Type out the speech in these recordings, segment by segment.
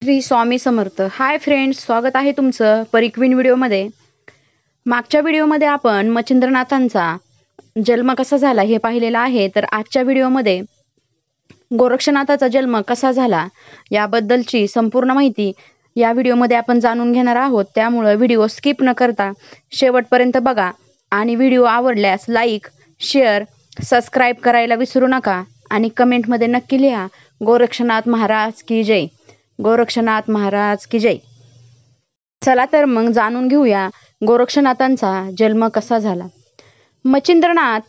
Shri Swami Samarth. Hi friends, स्वागत आहे तुमचं परिक्विन व्हिडिओमध्ये. मागच्या व्हिडिओमध्ये आपण मच्छिंद्रनाथांचा जन्म कसा झाला हे पाहिलेलं आहे. तर आजच्या व्हिडिओमध्ये गोरक्षनाथाचा जन्म कसा झाला याबद्दलची संपूर्ण माहिती या व्हिडिओमध्ये आपण जाणून घेणार आहोत. त्यामुळे व्हिडिओ स्किप न करता शेवटपर्यंत बघा आणि व्हिडिओ आवडल्यास लाईक, शेअर, सबस्क्राईब करायला विसरू नका आणि कमेंटमध्ये नक्की लिहा गोरक्षनाथ महाराज की जय. गोरक्षनाथ महाराज की जय. चला तर मग जाणून घेऊया गोरक्षनाथांचा जन्म कसा झाला. मच्छिंद्रनाथ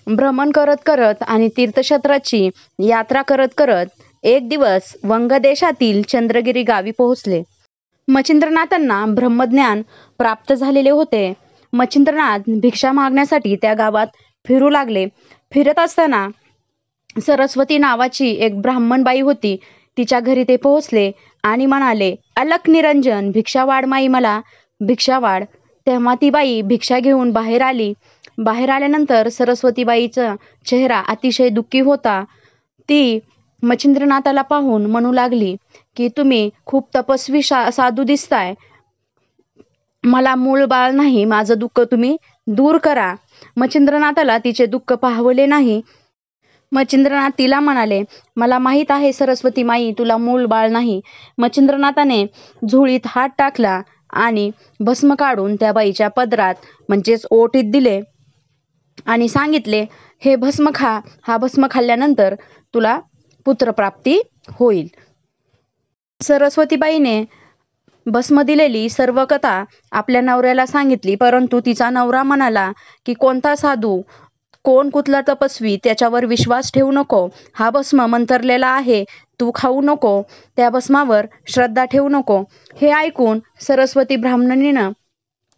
भ्रमण करत करत आणि तीर्थक्षेत्राची यात्रा करत करत एक दिवस वंगदेशातील चंद्रगिरी गावी पोहोचले. मच्छिंद्रनाथांना ब्रह्मज्ञान प्राप्त झालेले होते. मच्छिंद्रनाथ भिक्षा मागण्यासाठी त्या गावात फिरू लागले. फिरत असताना सरस्वती नावाची एक ब्राह्मण बाई होती. तिच्या घरी ते पोहोचले आणि म्हणाले, अलक निरंजन, भिक्षा वाढ माई, मला भिक्षा वाढ. तेव्हा ती बाई भिक्षा घेऊन बाहेर आली. बाहेर आल्यानंतर सरस्वतीबाईचा चेहरा अतिशय दुःखी होता. ती मच्छिंद्रनाथाला पाहून म्हणू लागली की तुम्ही खूप तपस्वी साधू दिसताय. मला मूळ बाळ नाही, माझं दुःख तुम्ही दूर करा. मच्छिंद्रनाथाला तिचे दुःख पाहवले नाही. मच्छिंद्रनाथ तिला म्हणाले, मला माहीत आहे सरस्वती माई, तुला मूल बाळ नाही. मच्छिंद्रनाथाने झोळीत हात टाकला आणि भस्म काढून त्या बाईच्या पदरात म्हणजेच ओटीत दिले आणि सांगितले, हे भस्म खा. हा भस्म खाल्ल्यानंतर तुला पुत्रप्राप्ती होईल. सरस्वतीबाईने भस्म दिलेली सर्व कथा आपल्या नवऱ्याला सांगितली. परंतु तिचा नवरा म्हणाला की कोणता साधू, कोण कुठला तपस्वी, त्याच्यावर विश्वास ठेवू नको. हा भस्म मंतरलेला आहे, तू खाऊ नको. त्या भस्मावर श्रद्धा ठेवू नको. हे ऐकून सरस्वती ब्राह्मणीनं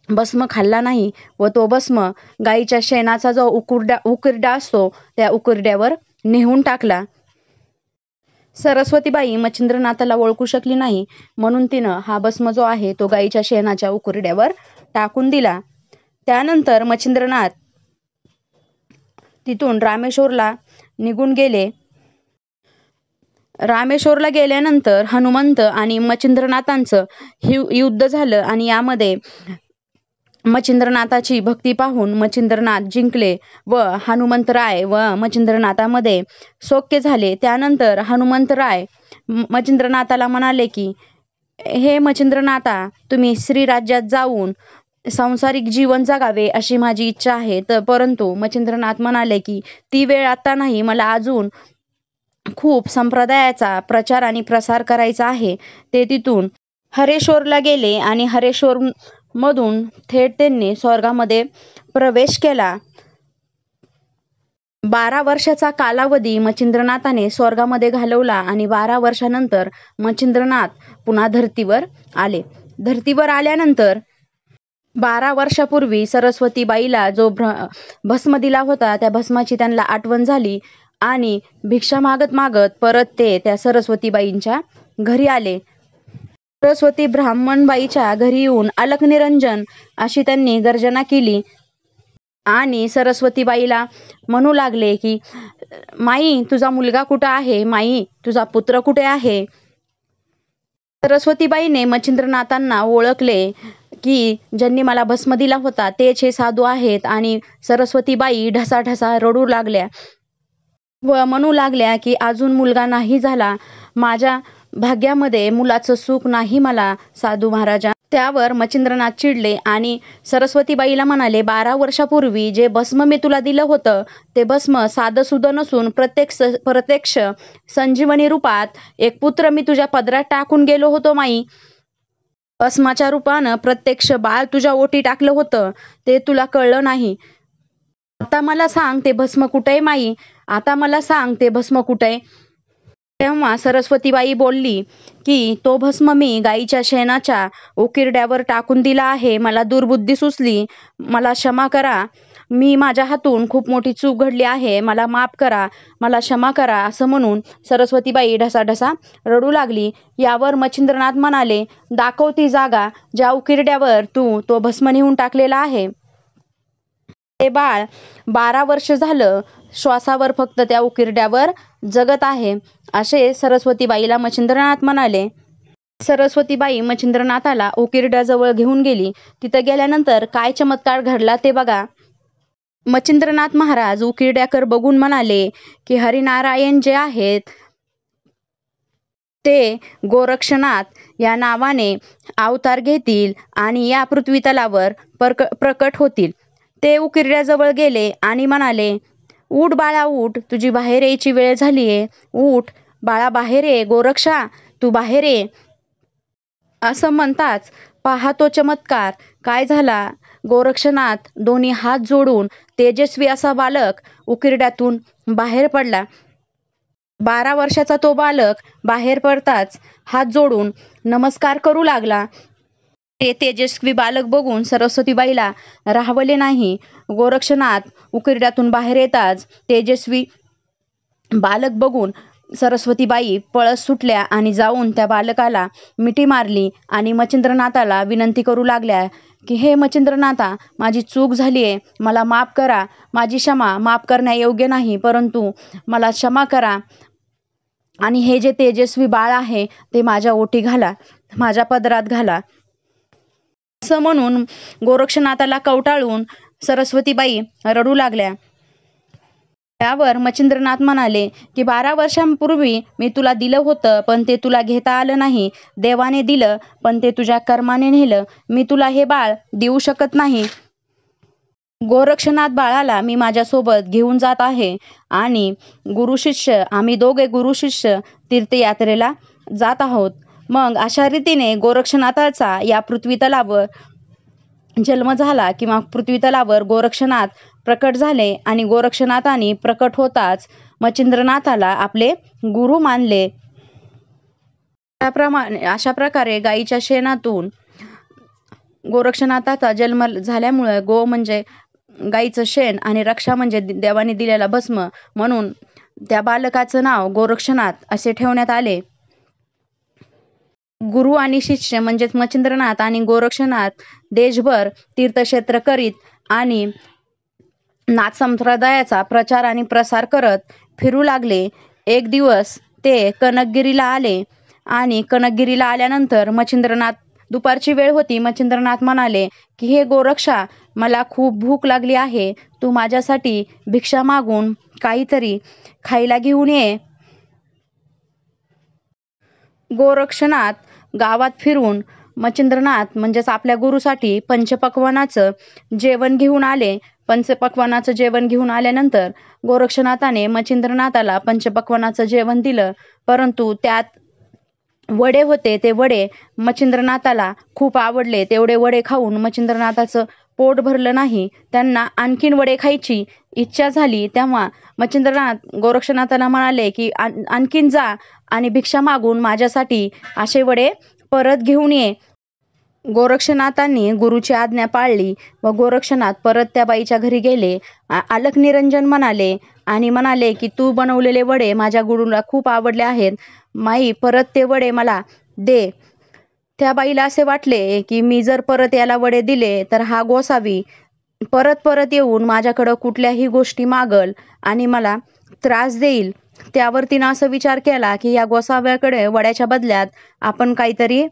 भस्म खाल्ला नाही व तो भस्म गाईच्या शेणाचा जो उकिरडा असतो त्या उकिरड्यावर नेऊन टाकला. सरस्वतीबाई मच्छिंद्रनाथाला ओळखू शकली नाही, म्हणून तिनं हा भस्म जो आहे तो गाईच्या शेणाच्या उकिरड्यावर टाकून दिला. त्यानंतर मच्छिंद्रनाथ तिथून रामेश्वरला निघून गेले. रामेश्वरला गेल्यानंतर हनुमंत आणि मच्छिंद्रनाथांचं युद्ध झालं आणि यामध्ये मच्छिंद्रनाथाची भक्ती पाहून मच्छिंद्रनाथ जिंकले व हनुमंतराय व मच्छिंद्रनाथामध्ये सौख्य झाले. त्यानंतर हनुमंतराय मच्छिंद्रनाथाला म्हणाले की हे मच्छिंद्रनाथा, तुम्ही श्रीराज्यात जाऊन सांसारिक जीवन जगावे अशी माझी इच्छा आहे. परंतु मच्छिंद्रनाथ म्हणाले की ती वेळ आता नाही, मला अजून खूप संप्रदायाचा प्रचार आणि प्रसार करायचा आहे. ते तिथून हरेश्वरला गेले आणि हरेश्वर मधून थेट त्यांनी स्वर्गामध्ये प्रवेश केला. 12 वर्षाचा कालावधी मच्छिंद्रनाथाने स्वर्गामध्ये घालवला आणि 12 वर्षानंतर मच्छिंद्रनाथ पुन्हा धर्तीवर आले. धर्तीवर आल्यानंतर 12 वर्षापूर्वी सरस्वतीबाईला जो भस्म दिला होता त्या भस्माची त्यांना आठवण झाली आणि भिक्षा मागत मागत परत ते त्या सरस्वतीबाईंच्या घरी आले. सरस्वती ब्राह्मणबाईच्या घरी येऊन अलक निरंजन अशी त्यांनी गर्जना केली आणि सरस्वतीबाईला म्हणू लागले की माई, तुझा मुलगा कुठं आहे? माई, तुझा पुत्र कुठे आहे? सरस्वतीबाईने मच्छिंद्रनाथांना ओळखले की ज्यांनी मला भस्म दिला होता तेच हे साधू आहेत आणि सरस्वतीबाई ढसाढसा रडू लागल्या व म्हणू लागल्या की अजून मुलगा नाही झाला, माझ्या भाग्यामध्ये मुलाचं सुख नाही मला साधू महाराजा. त्यावर मच्छिंद्रनाथ चिडले आणि सरस्वतीबाईला म्हणाले, 12 वर्षापूर्वी जे भस्म मी तुला दिलं होतं ते भस्म साधं सुधं नसून प्रत्यक्ष संजीवनी रूपात एक पुत्र मी तुझ्या पदरात टाकून गेलो होतो माई. भस्माच्या रूपानं प्रत्यक्ष बाळ तुझ्या ओटी टाकलं होतं, ते तुला कळलं नाही. आता मला सांग ते भस्म कुठे माई? आता मला सांग ते भस्म कुठे? तेव्हा सरस्वतीबाई बोलली की तो भस्म मी गाईच्या शेणाच्या उकिरड्यावर टाकून दिला आहे. मला दुर्बुद्धी सुचली, मला क्षमा करा. मी माझ्या हातून खूप मोठी चूक घडली आहे, मला माफ करा, मला क्षमा करा. असं म्हणून सरस्वतीबाई ढसाढसा रडू लागली. यावर मच्छिंद्रनाथ म्हणाले, दाखव ती जागा ज्या उकिरड्यावर तू तो भस्म नेऊन टाकलेला आहे. ते बाळ 12 वर्ष झालं श्वासावर फक्त त्या उकिरड्यावर जगत आहे. असे सरस्वतीबाईला मच्छिंद्रनाथ म्हणाले. सरस्वतीबाई मच्छिंद्रनाथाला उकिरड्याजवळ घेऊन गेली. तिथं गेल्यानंतर काय चमत्कार घडला ते बघा. मच्छिंद्रनाथ महाराज उकिरड्याकर बघून म्हणाले की हरिनारायण जे आहेत ते गोरक्षनाथ या नावाने अवतार घेतील आणि या पृथ्वीतलावर प्रकट होतील. ते उकिरड्याजवळ गेले आणि म्हणाले, उठ बाळा उठ, तुझी बाहेर यायची वेळ झालीये. उठ बाळा बाहेर ये, गोरक्षा तू बाहेर ये. असं म्हणताच पहा तो चमत्कार काय झाला. गोरक्षनाथ दोन्ही हात जोडून तेजस्वी असा बालक उकिरड्यातून बाहेर पडला. 12 वर्षाचा तो बालक बाहेर पडताच हात जोडून नमस्कार करू लागला. ते तेजस्वी बालक बघून सरस्वतीबाईला राहवले नाही. गोरक्षनाथ उकिरड्यातून बाहेर येताच तेजस्वी बालक बघून सरस्वतीबाई पळस सुटल्या आणि जाऊन त्या बालकाला मिठी मारली आणि मच्छिंद्रनाथाला विनंती करू लागल्या की हे मच्छिंद्रनाथा, माझी चूक झाली आहे, मला माफ करा. माझी क्षमा माफ करण्यायोग्य नाही, परंतु मला क्षमा करा आणि हे जे तेजस्वी बाळ आहे ते माझ्या ओटी घाला, माझ्या पदरात घाला. असं म्हणून गोरक्षनाथाला कवटाळून सरस्वतीबाई रडू लागल्या. त्यावर मच्छिंद्रनाथ म्हणाले की 12 वर्षांपूर्वी मी तुला दिलं होतं, पण ते तुला घेता आलं नाही. देवाने दिलं, पण ते तुझ्या कर्माने नेलं. मी तुला हे बाळ देऊ शकत नाही. गोरक्षनाथ बाळाला मी माझ्यासोबत घेऊन जात आहे आणि गुरु शिष्य आम्ही दोघे गुरु शिष्य तीर्थयात्रेला जात आहोत. मग अशा रीतीने गोरक्षनाथाचा या पृथ्वीतलावर जन्म झाला किंवा पृथ्वीतलावर गोरक्षनाथ प्रकट झाले आणि गोरक्षनाथाने प्रकट होताच मच्छिंद्रनाथाला आपले गुरु मानले. अशा प्रकारे गायीच्या शेणातून गोरक्षनाथाचा जन्म झाल्यामुळे गो म्हणजे गायीचं शेण आणि रक्षा म्हणजे देवाने दिलेला भस्म, म्हणून त्या बालकाचं नाव गोरक्षनाथ असे ठेवण्यात आले. गुरु आणि शिष्य म्हणजेच मच्छिंद्रनाथ आणि गोरक्षनाथ देशभर तीर्थक्षेत्र करीत आणि नाथ संप्रदायाचा प्रचार आणि प्रसार करत फिरू लागले. एक दिवस ते कनकगिरीला आले आणि कनकगिरीला आल्यानंतर मच्छिंद्रनाथ दुपारची वेळ होती. मच्छिंद्रनाथ म्हणाले की हे गोरक्षा, मला खूप भूक लागली आहे, तू माझ्यासाठी भिक्षा मागून काहीतरी खायला घेऊन ये. गोरक्षनाथ गावात फिरून मच्छिंद्रनाथ म्हणजेच आपल्या गुरुसाठी पंचपक्वानाचं जेवण घेऊन आले. पंचपक्वानाचं जेवण घेऊन आल्यानंतर गोरक्षनाथाने मच्छिंद्रनाथाला पंचपक्वानाचं जेवण दिलं, परंतु त्यात वडे होते. ते वडे मच्छिंद्रनाथाला खूप आवडले. तेवढे वडे खाऊन मच्छिंद्रनाथाचं पोट भरलं नाही. त्यांना आणखीन वडे खायची इच्छा झाली. तेव्हा मच्छिंद्रनाथ गोरक्षनाथाला म्हणाले की आणखीन जा आणि भिक्षा मागून माझ्यासाठी असे वडे परत घेऊन ये. गोरक्षनाथांनी गुरुची आज्ञा पाळली व गोरक्षनाथ परत त्या बाईच्या घरी गेले. अलख निरंजन म्हणाले की तू बनवलेले वडे माझ्या गुरुला खूप आवडले आहेत, माई परत ते वडे मला दे. त्या बाईला असे वाटले की मी जर परत याला वडे दिले तर हा गोसावी परत येऊन माझ्याकडं कुठल्याही गोष्टी मागल आणि मला त्रास देईल. त्यावर तिनं असं विचार केला की या गोसाव्याकडे वड्याच्या बदल्यात आपण काहीतरी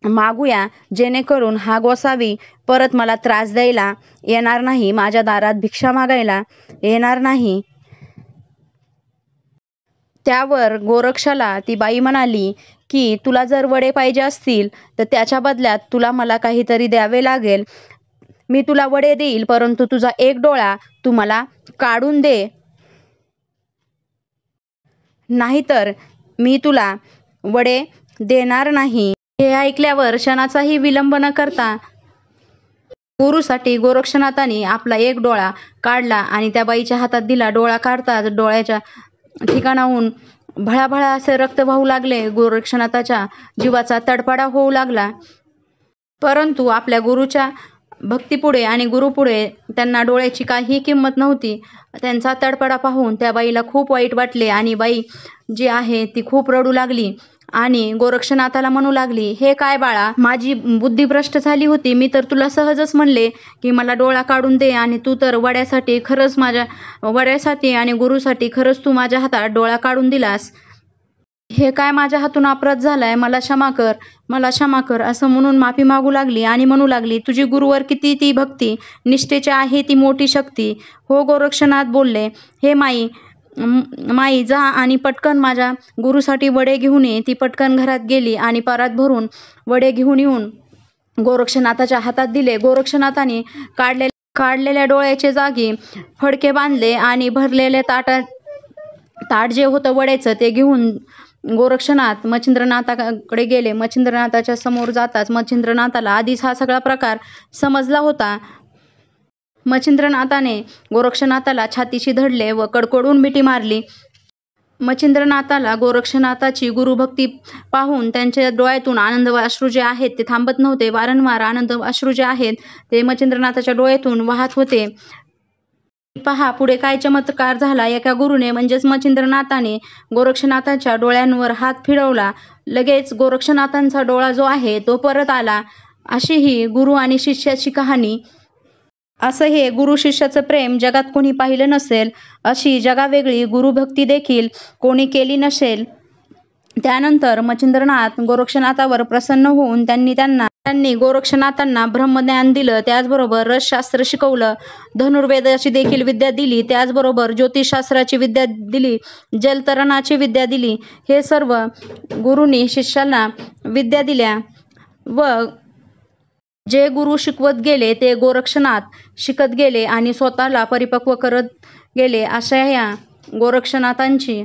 मागूया, जेणेकरून हा गोसावी परत मला त्रास द्यायला येणार नाही, माझ्या दारात भिक्षा मागायला येणार नाही. त्यावर गोरक्षाला ती बाई म्हणाली की तुला जर वडे पाहिजे असतील तर त्याच्या बदल्यात तुला मला काहीतरी द्यावे लागेल. मी तुला वडे देईल, परंतु तुझा एक डोळा तू मला काढून दे, नाहीतर मी तुला वडे देणार नाही. हे ऐकल्यावर क्षणाचाही विलंब न करता गुरुसाठी गोरक्षनाथाने आपला एक डोळा काढला आणि त्या बाईच्या हातात दिला. डोळा काढताच डोळ्याच्या ठिकाणाहून भळाभळा असे रक्त वाहू लागले. गोरक्षनाथाच्या जीवाचा तडफडा होऊ लागला, परंतु आपल्या गुरुच्या भक्तीपुढे आणि गुरुपुढे त्यांना डोळ्याची काही किंमत नव्हती. त्यांचा तडफडा पाहून त्या बाईला खूप वाईट वाटले आणि बाई जी आहे ती खूप रडू लागली आणि गोरक्षनाथाला म्हणू लागली, हे काय बाळा, माझी बुद्धी भ्रष्ट झाली होती. मी तर तुला सहजच म्हणले की मला डोळा काढून दे आणि तू तर वड्यासाठी आणि गुरुसाठी खरंच तू माझ्या हातात डोळा काढून दिलास. हे काय माझ्या हातून अपराध झालाय, मला क्षमा कर, मला क्षमा कर असं म्हणून माफी मागू लागली आणि म्हणू लागली, तुझी गुरुवर किती ती भक्ती निष्ठेची आहे ती मोठी शक्ती. हो गोरक्षनाथ बोलले, हे माई माई जा आणि पटकन माझ्या गुरुसाठी वडे घेऊन ये. ती पटकन घरात गेली आणि परात भरून वडे घेऊन येऊन गोरक्षनाथाच्या हातात दिले. गोरक्षनाथाने काढलेल्या डोळ्याचे जागी फडके बांधले आणि भरलेले ताट जे होतं वड्याचं ते घेऊन गोरक्षनाथ मच्छिंद्रनाथाकडे गेले. मच्छिंद्रनाथाच्या समोर जाताच मच्छिंद्रनाथाला आधीच हा सगळा प्रकार समजला होता. मच्छिंद्रनाथाने गोरक्षनाथाला छातीशी धरले व कडकडून मिठी मारली. मच्छिंद्रनाथाला गोरक्षनाथाची गुरुभक्ती पाहून त्यांच्या डोळ्यातून आनंद अश्रू जे आहेत ते थांबत नव्हते. वारंवार आनंद अश्रू जे आहेत ते मच्छिंद्रनाथाच्या डोळ्यातून वाहत होते. पहा पुढे काय चमत्कार झाला. एका गुरुने म्हणजेच मच्छिंद्रनाथाने गोरक्षनाथाच्या डोळ्यांवर हात फिरवला. लगेच गोरक्षनाथांचा डोळा जो आहे तो परत आला. अशी ही गुरु आणि शिष्याची कहाणी. असं हे गुरु शिष्याचं प्रेम जगात कोणी पाहिलं नसेल. अशी जगावेगळी गुरुभक्ती देखील कोणी केली नसेल. त्यानंतर मच्छिंद्रनाथ गोरक्षनाथावर प्रसन्न होऊन त्यांनी गोरक्षनाथांना ब्रह्मज्ञान दिलं. त्याचबरोबर रसशास्त्र शिकवलं. धनुर्वेदाची देखील विद्या दिली. त्याचबरोबर ज्योतिषशास्त्राची विद्या दिली. जलतरणाची विद्या दिली. हे सर्व गुरुंनी शिष्याला विद्या दिल्या व जे गुरु शिकवत गेले ते गोरक्षनाथ शिकत गेले आणि स्वतःला परिपक्व करत गेले. अशा ह्या गोरक्षनाथांची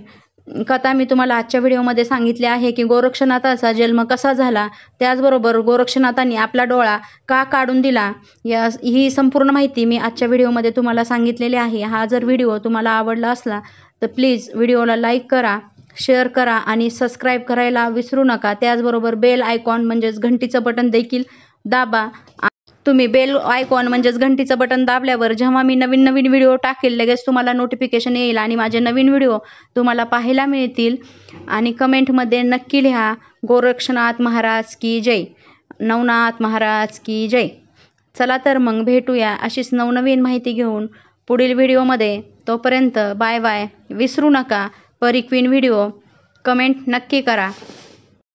कथा मी तुम्हाला आजच्या व्हिडिओमध्ये सांगितली आहे की गोरक्षनाथाचा जन्म कसा झाला, त्याचबरोबर गोरक्षनाथांनी आपला डोळा का काढून दिला, ही संपूर्ण माहिती मी आजच्या व्हिडिओमध्ये तुम्हाला सांगितलेली आहे. हा जर व्हिडिओ तुम्हाला आवडला असला तर प्लीज व्हिडिओला लाईक करा, शेअर करा आणि सबस्क्राईब करायला विसरू नका. त्याचबरोबर बेल आयकॉन म्हणजेच घंटीचं बटन देखील दाबा. तुम्ही बेल आयकॉन म्हणजेच घंटीचं बटन दाबल्यावर जेव्हा मी नवीन व्हिडिओ टाकेल लगेच तुम्हाला नोटिफिकेशन येईल आणि माझे नवीन व्हिडिओ तुम्हाला पाहायला मिळतील. आणि कमेंटमध्ये नक्की लिहा गोरक्षनाथ महाराज की जय, नवनाथ महाराज की जय. चला तर मग भेटूया अशीच नवनवीन माहिती घेऊन पुढील व्हिडिओमध्ये. तोपर्यंत बाय बाय. विसरू नका परी क्वीन व्हिडिओ कमेंट नक्की करा.